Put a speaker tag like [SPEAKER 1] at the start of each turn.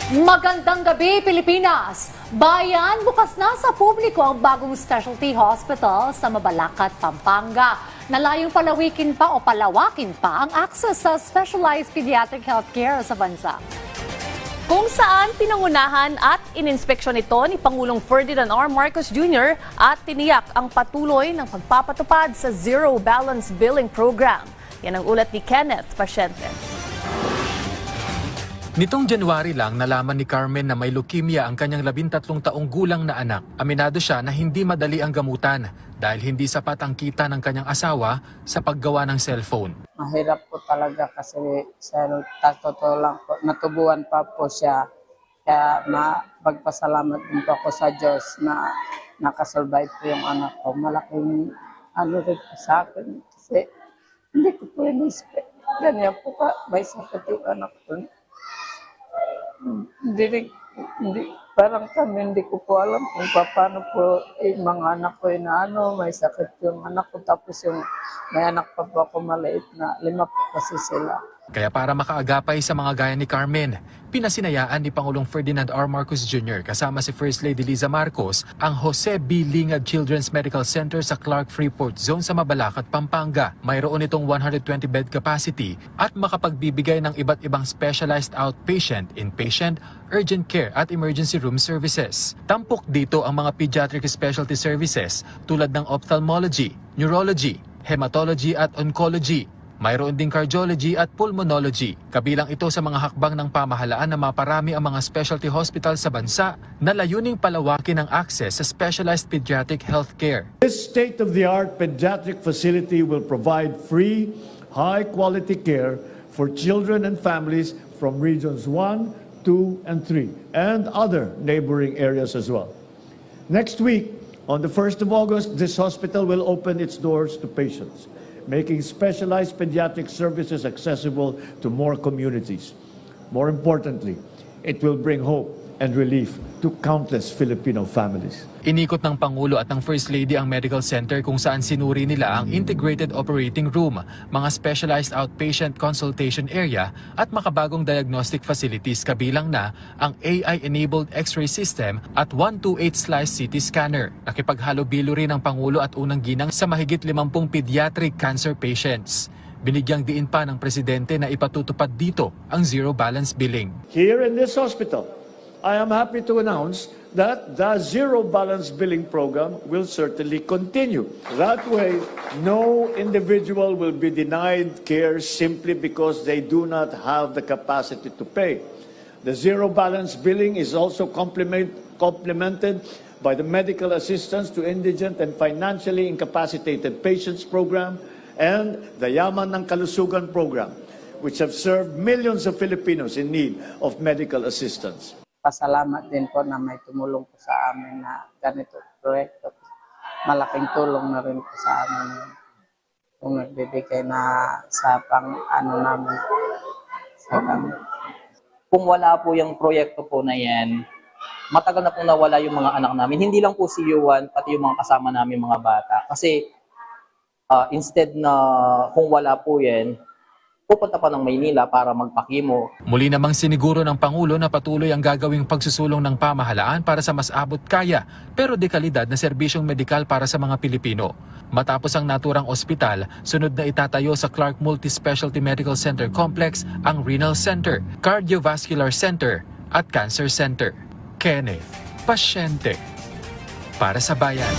[SPEAKER 1] Magandang gabi, Pilipinas! Bayan, bukas na sa publiko ang bagong specialty hospital sa Mabalacat, Pampanga. Nalayong palawakin pa ang access sa specialized pediatric healthcare sa bansa. Kung saan pinangunahan at ininspeksyon ito ni Pangulong Ferdinand R. Marcos Jr. at tiniyak ang patuloy ng pagpapatupad sa Zero Balance Billing Program. Yan ang ulat ni Kenneth Pasyente.
[SPEAKER 2] Nitong January lang, nalaman ni Carmen na may leukemia ang kanyang 13 taong gulang na anak. Aminado siya na hindi madali ang gamutan dahil hindi sapat ang kita ng kanyang asawa sa paggawa ng cellphone.
[SPEAKER 3] Mahirap po talaga kasi sa totoo lang po, natubuan pa po siya. Kaya magpasalamat din po ako sa Diyos na nakasurvive po yung anak ko. Malaking rin po sa akin kasi hindi ko po in-expect. Ganyan po ka, may sakit yung anak ko. Parang kami hindi ko po alam kung paano po yung mga anak ko may sakit yung anak ko, tapos yung may anak pa po ako maliit na 5 po kasi sila.
[SPEAKER 2] Kaya para makaagapay sa mga gaya ni Carmen, pinasinayaan ni Pangulong Ferdinand R. Marcos Jr. kasama si First Lady Liza Marcos ang Jose B. Lingad Children's Medical Center sa Clark Freeport Zone sa Mabalacat, Pampanga. Mayroon itong 120-bed capacity at makapagbibigay ng iba't ibang specialized outpatient, inpatient, urgent care at emergency room services. Tampok dito ang mga pediatric specialty services tulad ng ophthalmology, neurology, hematology at oncology. Mayroon ding cardiology at pulmonology. Kabilang ito sa mga hakbang ng pamahalaan na maparami ang mga specialty hospital sa bansa na layuning palawakin ang access sa specialized pediatric healthcare.
[SPEAKER 4] This state-of-the-art pediatric facility will provide free, high-quality care for children and families from regions 1, 2, and 3, and other neighboring areas as well. Next week, on the 1st of August, this hospital will open its doors to patients, making specialized pediatric services accessible to more communities. More importantly, it will bring hope and relief to countless Filipino families.
[SPEAKER 2] Inikot ng Pangulo at ng First Lady ang medical center kung saan sinuri nila ang integrated operating room, mga specialized outpatient consultation area at makabagong diagnostic facilities kabilang na ang AI-enabled X-ray system at 128-slice CT scanner. Nakipaghalubilo rin ang Pangulo at unang ginang sa mahigit 50 pediatric cancer patients. Binigyang diin pa ng Presidente na ipatutupad dito ang zero balance billing.
[SPEAKER 4] Here in this hospital, I am happy to announce that the Zero Balance Billing Program will certainly continue. That way, no individual will be denied care simply because they do not have the capacity to pay. The Zero Balance Billing is also complemented by the Medical Assistance to Indigent and Financially Incapacitated Patients Program and the Yaman ng Kalusugan Program, which have served millions of Filipinos in need of medical assistance.
[SPEAKER 3] Pasalamat din po na may tumulong po sa amin na ganito proyekto. Malaking tulong na rin po sa amin kung nagbibigay na sa namin.
[SPEAKER 5] Kung wala po yung proyekto po na yan, matagal na pong nawala yung mga anak namin. Hindi lang po si Yuan, pati yung mga kasama namin mga bata. Kasi instead na kung wala po yan, pupunta pa ng Maynila para magpakimo.
[SPEAKER 2] Muli namang siniguro ng Pangulo na patuloy ang gagawing pagsusulong ng pamahalaan para sa mas abot kaya pero dekalidad na serbisyong medikal para sa mga Pilipino. Matapos ang naturang ospital, sunod na itatayo sa Clark Multi-Specialty Medical Center Complex ang Renal Center, Cardiovascular Center at Cancer Center. Kenneth Pasyente para sa Bayan.